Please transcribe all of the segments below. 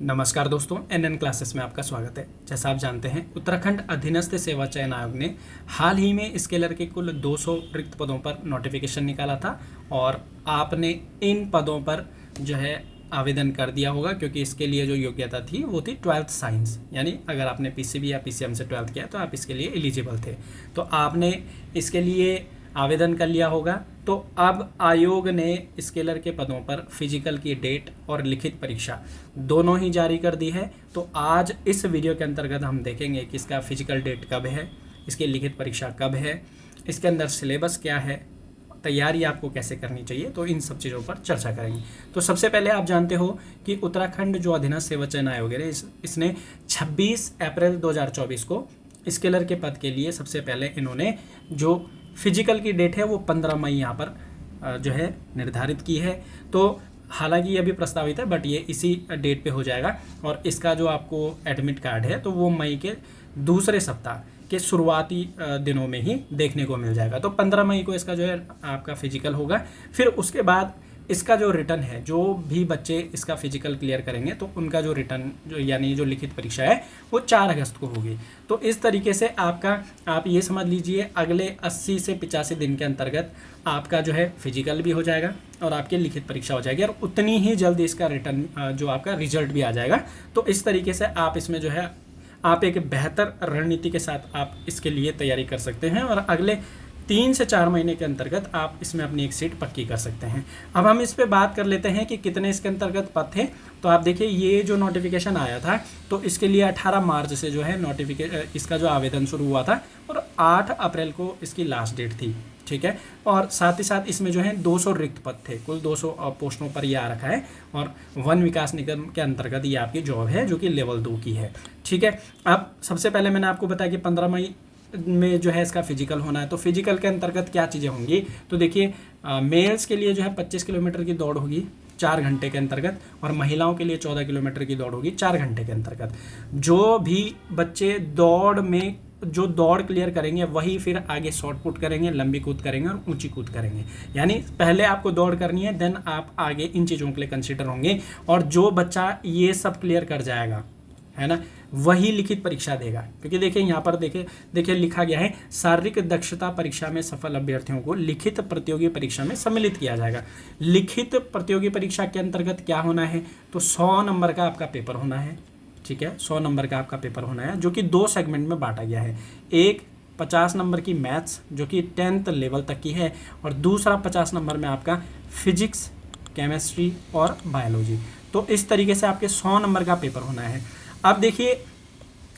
नमस्कार दोस्तों, NN classes में आपका स्वागत है। जैसा आप जानते हैं, उत्तराखंड अधीनस्थ सेवा चयन आयोग ने हाल ही में स्केलर के कुल 200 रिक्त पदों पर नोटिफिकेशन निकाला था और आपने इन पदों पर जो है आवेदन कर दिया होगा, क्योंकि इसके लिए जो योग्यता थी वो थी 12th साइंस, यानी अगर आपने पीसीबी या पीसीएम से 12th किया तो आप इसके लिए एलिजिबल थे। तो आपने इसके लिए आवेदन कर लिया होगा। तो अब आयोग ने स्केलर के पदों पर फिजिकल की डेट और लिखित परीक्षा दोनों ही जारी कर दी है। तो आज इस वीडियो के अंतर्गत हम देखेंगे कि इसका फिजिकल डेट कब है, इसकी लिखित परीक्षा कब है, इसके अंदर सिलेबस क्या है, तैयारी आपको कैसे करनी चाहिए, तो इन सब चीज़ों पर चर्चा करेंगे। तो सबसे पहले आप जानते हो कि उत्तराखंड जो अधीनस्थ सेवा चयन आयोग है इसने 26 अप्रैल 2024 को स्केलर के पद के लिए सबसे पहले इन्होंने जो फिजिकल की डेट है वो 15 मई यहाँ पर जो है निर्धारित की है। तो हालांकि ये अभी प्रस्तावित है, बट ये इसी डेट पे हो जाएगा और इसका जो आपको एडमिट कार्ड है तो वो मई के दूसरे सप्ताह के शुरुआती दिनों में ही देखने को मिल जाएगा। तो 15 मई को इसका जो है आपका फिजिकल होगा। फिर उसके बाद इसका जो रिटर्न है, जो भी बच्चे इसका फिजिकल क्लियर करेंगे तो उनका जो रिटर्न यानी जो लिखित परीक्षा है वो 4 अगस्त को होगी। तो इस तरीके से आप ये समझ लीजिए अगले 80 से 85 दिन के अंतर्गत आपका जो है फिजिकल भी हो जाएगा और आपकी लिखित परीक्षा हो जाएगी और उतनी ही जल्दी इसका रिटर्न जो आपका रिजल्ट भी आ जाएगा। तो इस तरीके से आप इसमें जो है आप एक बेहतर रणनीति के साथ आप इसके लिए तैयारी कर सकते हैं और अगले 3 से 4 महीने के अंतर्गत आप इसमें अपनी एक सीट पक्की कर सकते हैं। अब हम इस पे बात कर लेते हैं कि कितने इसके अंतर्गत पद थे। तो आप देखिए, ये जो नोटिफिकेशन आया था तो इसके लिए 18 मार्च से जो है इसका जो आवेदन शुरू हुआ था और 8 अप्रैल को इसकी लास्ट डेट थी। ठीक है, और साथ ही साथ इसमें जो है 200 रिक्त पद थे, कुल 200 पोस्टों पर ये आ रखा है और वन विकास निगम के अंतर्गत ये आपकी जॉब है जो कि लेवल 2 की है। ठीक है, अब सबसे पहले मैंने आपको बताया कि 15 मई में जो है इसका फिजिकल होना है। तो फिजिकल के अंतर्गत क्या चीज़ें होंगी, तो देखिए मेल्स के लिए जो है 25 किलोमीटर की दौड़ होगी 4 घंटे के अंतर्गत और महिलाओं के लिए 14 किलोमीटर की दौड़ होगी 4 घंटे के अंतर्गत। जो भी बच्चे जो दौड़ क्लियर करेंगे वही फिर आगे शॉर्ट पुट करेंगे, लंबी कूद करेंगे और ऊंची कूद करेंगे। यानी पहले आपको दौड़ करनी है, देन आप आगे इन चीज़ों के लिए कंसिडर होंगे। और जो बच्चा ये सब क्लियर कर जाएगा, है ना, वही लिखित परीक्षा देगा। क्योंकि देखिए यहाँ पर देखिए लिखा गया है, शारीरिक दक्षता परीक्षा में सफल अभ्यर्थियों को लिखित प्रतियोगी परीक्षा में सम्मिलित किया जाएगा। लिखित प्रतियोगी परीक्षा के अंतर्गत क्या होना है, तो 100 नंबर का आपका पेपर होना है। ठीक है, 100 नंबर का आपका पेपर होना है, जो कि 2 सेगमेंट में बांटा गया है। एक 50 नंबर की मैथ्स जो कि 10th लेवल तक की है और दूसरा 50 नंबर में आपका फिजिक्स, केमिस्ट्री और बायोलॉजी। तो इस तरीके से आपके 100 नंबर का पेपर होना है। अब देखिए,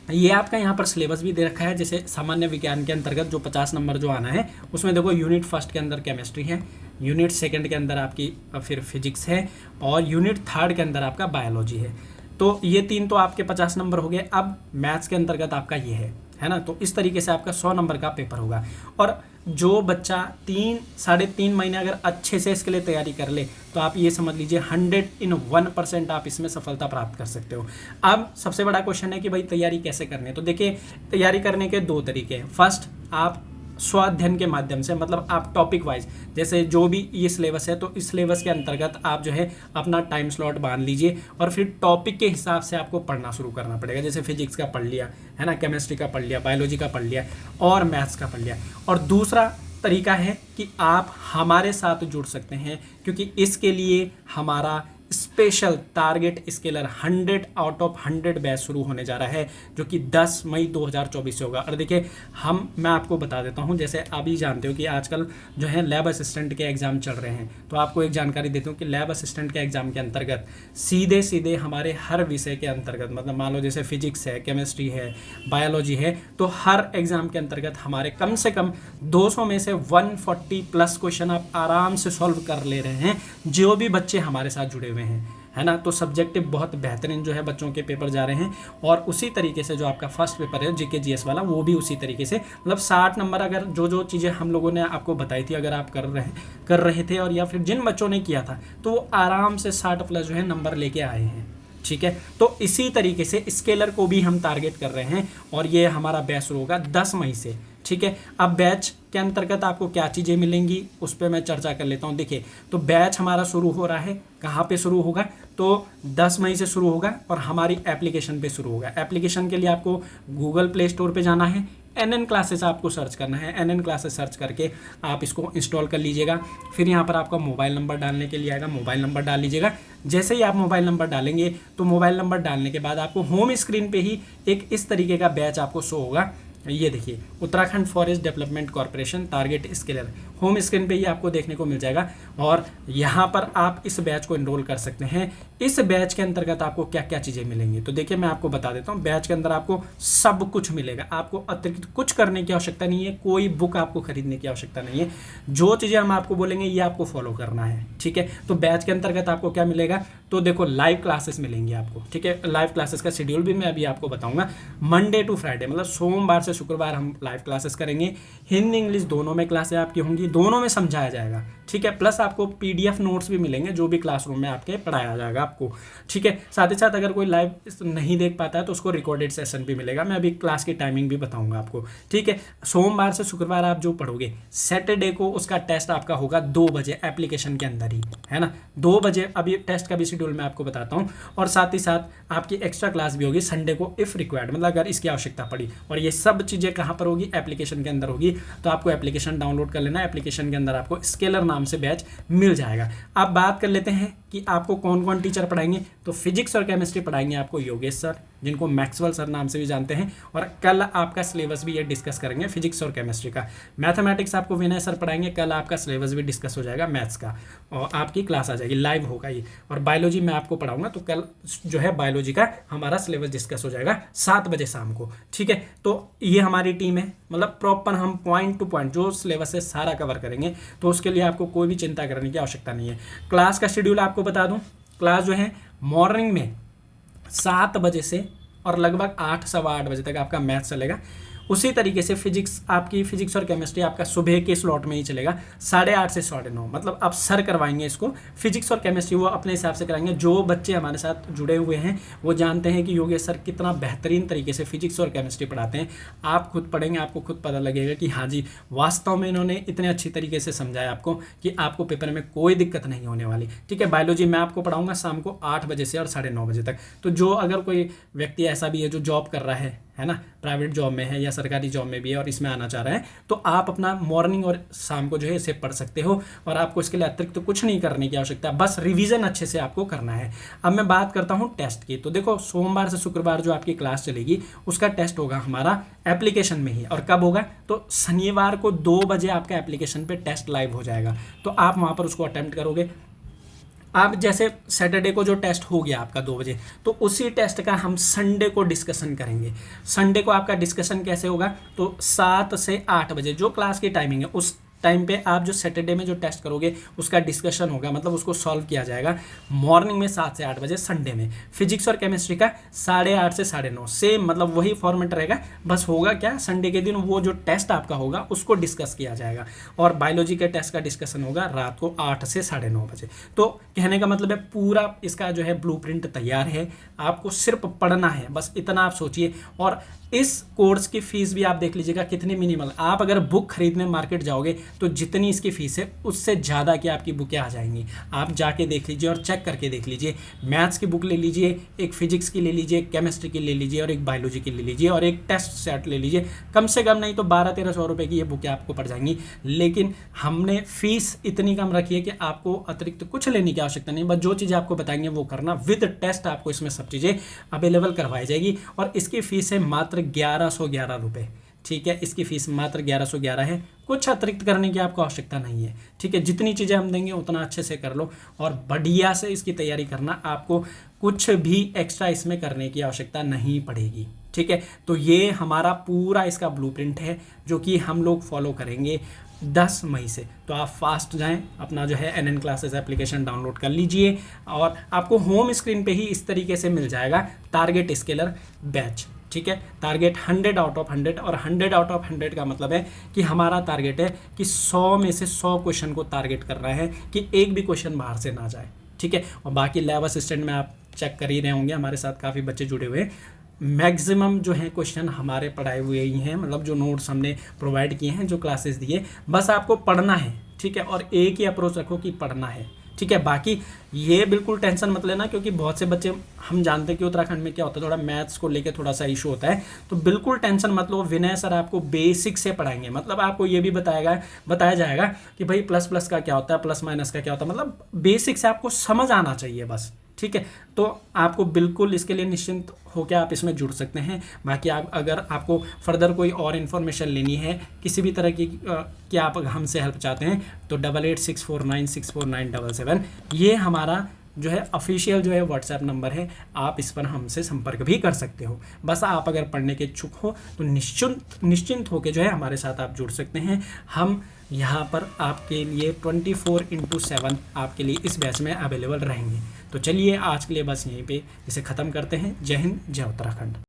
ये आपका यहाँ पर सिलेबस भी दे रखा है। जैसे सामान्य विज्ञान के अंतर्गत जो 50 नंबर जो आना है उसमें देखो यूनिट 1 के अंदर केमिस्ट्री है, यूनिट 2 के अंदर आपकी फिर फिजिक्स है और यूनिट 3 के अंदर आपका बायोलॉजी है। तो ये 3 तो आपके 50 नंबर हो गए। अब मैथ्स के अंतर्गत आपका ये है ना। तो इस तरीके से आपका 100 नंबर का पेपर होगा और जो बच्चा 3-3.5 महीने अगर अच्छे से इसके लिए तैयारी कर ले तो आप ये समझ लीजिए 101% आप इसमें सफलता प्राप्त कर सकते हो। अब सबसे बड़ा क्वेश्चन है कि भाई तैयारी कैसे करनी है। तो देखिए, तैयारी करने के 2 तरीके हैं। फर्स्ट, आप स्वाध्ययन के माध्यम से, मतलब आप टॉपिक वाइज, जैसे जो भी ये सिलेबस है तो इस सिलेबस के अंतर्गत आप जो है अपना टाइम स्लॉट बांध लीजिए और फिर टॉपिक के हिसाब से आपको पढ़ना शुरू करना पड़ेगा। जैसे फिजिक्स का पढ़ लिया, है ना, केमिस्ट्री का पढ़ लिया, बायोलॉजी का पढ़ लिया और मैथ्स का पढ़ लिया। और दूसरा तरीका है कि आप हमारे साथ जुड़ सकते हैं, क्योंकि इसके लिए हमारा special target scalar 100 out of 100 batch शुरू होने जा रहा है, जो कि 10 मई 2024 से होगा। और देखिए, मैं आपको बता देता हूं, जैसे आप ही जानते हो कि आजकल जो है लैब असिस्टेंट के एग्ज़ाम चल रहे हैं। तो आपको एक जानकारी देता हूं कि लैब असिस्टेंट के एग्ज़ाम के अंतर्गत सीधे हमारे हर विषय के अंतर्गत, मतलब मान लो जैसे फिजिक्स है, केमिस्ट्री है, बायोलॉजी है, तो हर एग्ज़ाम के अंतर्गत हमारे कम से कम 200 में से 140+ क्वेश्चन आप आराम से सॉल्व कर ले रहे हैं, जो भी बच्चे हमारे साथ जुड़े हुए हैं, है ना। तो सब्जेक्टिव बहुत बेहतरीन जो है बच्चों के पेपर जा रहे हैं और उसी तरीके से जो आपका फर्स्ट पेपर है जीके जीएस वाला, वो भी उसी तरीके से, मतलब 60 नंबर अगर जो चीज़ें हम लोगों ने आपको बताई थी अगर आप कर रहे थे और या फिर जिन बच्चों ने किया था तो वो आराम से 60+ जो है नंबर लेके आए हैं। ठीक है, तो इसी तरीके से स्केलर को भी हम टारगेट कर रहे हैं और ये हमारा बैच शुरू होगा 10 मई से। ठीक है, अब बैच के अंतर्गत आपको क्या चीज़ें मिलेंगी उस पर मैं चर्चा कर लेता हूँ। देखिए, तो बैच हमारा शुरू हो रहा है, कहाँ पे शुरू होगा, तो 10 मई से शुरू होगा और हमारी एप्लीकेशन पे शुरू होगा। एप्लीकेशन के लिए आपको गूगल प्ले स्टोर पे जाना है, NN क्लासेस आपको सर्च करना है, NN क्लासेस सर्च करके आप इसको इंस्टॉल कर लीजिएगा। फिर यहाँ पर आपका मोबाइल नंबर डालने के लिए आएगा, मोबाइल नंबर डाल लीजिएगा। जैसे ही आप मोबाइल नंबर डालेंगे तो मोबाइल नंबर डालने के बाद आपको होम स्क्रीन पे ही एक इस तरीके का बैच आपको शो होगा। ये देखिए, Uttarakhand forest development corporation target scalar, home screen पे ही आपको देखने को मिल जाएगा और यहाँ पर आप इस बैच को एनरोल कर सकते हैं। इस बैच के अंतर्गत आपको क्या क्या चीज़ें मिलेंगी, तो देखिए मैं आपको बता देता हूँ। बैच के अंदर आपको सब कुछ मिलेगा, आपको अतिरिक्त कुछ करने की आवश्यकता नहीं है, कोई बुक आपको खरीदने की आवश्यकता नहीं है। जो चीज़ें हम आपको बोलेंगे ये आपको फॉलो करना है, ठीक है। तो बैच के अंतर्गत आपको क्या मिलेगा, तो देखो लाइव क्लासेस मिलेंगी आपको, ठीक है। लाइव क्लासेस का शेड्यूल भी मैं अभी आपको बताऊंगा। मंडे टू फ्राइडे मतलब सोमवार से शुक्रवार हम लाइव क्लासेस करेंगे। हिंदी इंग्लिश दोनों में क्लासेस आपकी होंगी, दोनों में समझाया जाएगा, ठीक है। प्लस आपको PDF नोट्स भी मिलेंगे जो भी क्लासरूम में आपके पढ़ाया जाएगा आपको, ठीक है। साथ ही साथ अगर कोई लाइव नहीं देख पाता है तो उसको रिकॉर्डेड सेशन भी मिलेगा। मैं अभी क्लास की टाइमिंग भी बताऊंगा आपको, ठीक है। सोमवार से शुक्रवार आप जो पढ़ोगे, सैटरडे को उसका टेस्ट आपका होगा 2 बजे एप्लीकेशन के अंदर ही, है ना, 2 बजे। अभी टेस्ट का भी शेड्यूल मैं आपको बताता हूँ। और साथ ही साथ आपकी एक्स्ट्रा क्लास भी होगी संडे को इफ़ रिक्वायर्ड, मतलब अगर इसकी आवश्यकता पड़ी। और ये सब चीज़ें कहाँ पर होगी, एप्लीकेशन के अंदर होगी। तो आपको एप्लीकेशन डाउनलोड कर लेना, एप्लीकेशन के अंदर आपको स्केलर नाम से बैच मिल जाएगा। अब बात कर लेते हैं कि आपको कौन कौन टीचर पढ़ाएंगे। तो फिजिक्स और केमिस्ट्री पढ़ाएंगे आपको योगेश सर, जिनको मैक्सवेल सर नाम से भी जानते हैं। और कल आपका सिलेबस भी ये डिस्कस करेंगे फिजिक्स और केमिस्ट्री का। मैथमेटिक्स आपको विनय सर पढ़ाएंगे, कल आपका सिलेबस भी डिस्कस हो जाएगा मैथ्स का, और आपकी क्लास आ जाएगी, लाइव होगा ये। और बायोलॉजी मैं आपको पढ़ाऊंगा, तो कल जो है बायोलॉजी का हमारा सिलेबस डिस्कस हो जाएगा 7 बजे शाम को, ठीक है। तो ये हमारी टीम है, मतलब प्रॉपर हम पॉइंट टू पॉइंट जो सिलेबस है सारा कवर करेंगे। तो उसके लिए आपको कोई भी चिंता करने की आवश्यकता नहीं है। क्लास का शेड्यूल आपको बता दूं, क्लास जो है मॉर्निंग में 7 बजे से और लगभग 8 सवा 8 बजे तक आपका मैथ्स चलेगा। उसी तरीके से फिजिक्स, आपकी फिजिक्स और केमिस्ट्री आपका सुबह के स्लॉट में ही चलेगा 8:30 से 9:30। मतलब आप सर करवाएंगे इसको, फिजिक्स और केमिस्ट्री वो अपने हिसाब से कराएंगे। जो बच्चे हमारे साथ जुड़े हुए हैं वो जानते हैं कि योगेश सर कितना बेहतरीन तरीके से फिजिक्स और केमिस्ट्री पढ़ाते हैं। आप खुद पढ़ेंगे, आपको खुद पता लगेगा कि हाँ जी, वास्तव में इन्होंने इतने अच्छी तरीके से समझाया आपको कि आपको पेपर में कोई दिक्कत नहीं होने वाली, ठीक है। बायोलॉजी मैं आपको पढ़ाऊंगा शाम को 8 बजे से और 9:30 बजे तक। तो जो अगर कोई व्यक्ति ऐसा भी है जो जॉब कर रहा है ना, प्राइवेट जॉब में है या सरकारी जॉब में भी है और इसमें आना चाह रहा है, तो आप अपना मॉर्निंग और शाम को जो है इसे पढ़ सकते हो। और आपको इसके लिए अतिरिक्त तो कुछ नहीं करने की आवश्यकता, बस रिवीजन अच्छे से आपको करना है। अब मैं बात करता हूँ टेस्ट की। तो देखो, सोमवार से शुक्रवार जो आपकी क्लास चलेगी उसका टेस्ट होगा हमारा एप्लीकेशन में ही। और कब होगा, तो शनिवार को 2 बजे आपका एप्लीकेशन पे टेस्ट लाइव हो जाएगा। तो आप वहाँ पर उसको अटेम्प्ट करोगे। आप जैसे सैटरडे को जो टेस्ट हो गया आपका 2 बजे, तो उसी टेस्ट का हम संडे को डिस्कशन करेंगे। संडे को आपका डिस्कशन कैसे होगा, तो 7 से 8 बजे जो क्लास की टाइमिंग है उस टाइम पे आप जो सैटरडे में जो टेस्ट करोगे उसका डिस्कशन होगा, मतलब उसको सॉल्व किया जाएगा मॉर्निंग में 7 से 8 बजे संडे में। फिजिक्स और केमिस्ट्री का 8:30 से 9:30 सेम, मतलब वही फॉर्मेट रहेगा। बस होगा क्या, संडे के दिन वो जो टेस्ट आपका होगा उसको डिस्कस किया जाएगा। और बायोलॉजी के टेस्ट का डिस्कशन होगा रात को 8 से 9:30 बजे। तो कहने का मतलब है पूरा इसका जो है ब्लूप्रिंट तैयार है, आपको सिर्फ पढ़ना है, बस इतना आप सोचिए। और इस कोर्स की फीस भी आप देख लीजिएगा कितनी मिनिमल। आप अगर बुक खरीदने मार्केट जाओगे तो जितनी इसकी फीस है उससे ज़्यादा की आपकी बुकें आ जाएंगी। आप जाके देख लीजिए और चेक करके देख लीजिए। मैथ्स की बुक ले लीजिए, एक फिजिक्स की ले लीजिए, केमिस्ट्री की ले लीजिए और एक बायोलॉजी की ले लीजिए और एक टेस्ट सेट ले लीजिए। कम से कम नहीं तो 1200-1300 रुपये की ये बुकें आपको पड़ जाएंगी। लेकिन हमने फीस इतनी कम रखी है कि आपको अतिरिक्त कुछ लेने की आवश्यकता नहीं, बस जो चीज़ें आपको बताएंगे वो करना। विद टेस्ट आपको इसमें सब चीज़ें अवेलेबल करवाई जाएगी। और इसकी फीस है मात्र 1111 रुपये, ठीक है। इसकी फीस मात्र 1111 है, कुछ अतिरिक्त करने की आपको आवश्यकता नहीं है, ठीक है। जितनी चीज़ें हम देंगे उतना अच्छे से कर लो और बढ़िया से इसकी तैयारी करना। आपको कुछ भी एक्स्ट्रा इसमें करने की आवश्यकता नहीं पड़ेगी, ठीक है। तो ये हमारा पूरा इसका ब्लूप्रिंट है जो कि हम लोग फॉलो करेंगे 10 मई से। तो आप फास्ट जाएं, अपना जो है NN क्लासेस एप्लीकेशन डाउनलोड कर लीजिए और आपको होम स्क्रीन पे ही इस तरीके से मिल जाएगा टारगेट स्केलर बैच, ठीक है। टारगेट 100 आउट ऑफ 100 और 100 आउट ऑफ 100 का मतलब है कि हमारा टारगेट है कि 100 में से 100 क्वेश्चन को टारगेट कर रहा है कि एक भी क्वेश्चन बाहर से ना जाए, ठीक है। और बाकी लैब असिस्टेंट में आप चेक कर ही रहे होंगे, हमारे साथ काफ़ी बच्चे जुड़े हुए हैं। मैक्सिमम जो है क्वेश्चन हमारे पढ़ाए हुए ही हैं, मतलब जो नोट्स हमने प्रोवाइड किए हैं, जो क्लासेस दिए, बस आपको पढ़ना है, ठीक है। और एक ही अप्रोच रखो कि पढ़ना है, ठीक है। बाकी ये बिल्कुल टेंशन मत लेना, क्योंकि बहुत से बच्चे, हम जानते हैं कि उत्तराखंड में क्या होता है, थोड़ा मैथ्स को लेके थोड़ा सा इशू होता है, तो बिल्कुल टेंशन मत लो। विनय सर आपको बेसिक से पढ़ाएंगे, मतलब आपको ये भी बताया जाएगा कि भाई प्लस प्लस का क्या होता है, प्लस माइनस का क्या होता है, मतलब बेसिक से आपको समझ आना चाहिए बस, ठीक है। तो आपको बिल्कुल इसके लिए निश्चिंत होकर आप इसमें जुड़ सकते हैं। बाकी आप, अगर आपको फर्दर कोई और इन्फॉर्मेशन लेनी है, किसी भी तरह की कि आप हमसे हेल्प चाहते हैं, तो 8864964977 ये हमारा जो है ऑफिशियल जो है व्हाट्सएप नंबर है, आप इस पर हमसे संपर्क भी कर सकते हो। बस आप अगर पढ़ने के इच्छुक हो तो निश्चिंत होकर जो है हमारे साथ आप जुड़ सकते हैं। हम यहाँ पर आपके लिए 24/7 आपके लिए इस बैच में अवेलेबल रहेंगे। तो चलिए आज के लिए बस यहीं पे इसे ख़त्म करते हैं। जय हिंद, जय उत्तराखंड।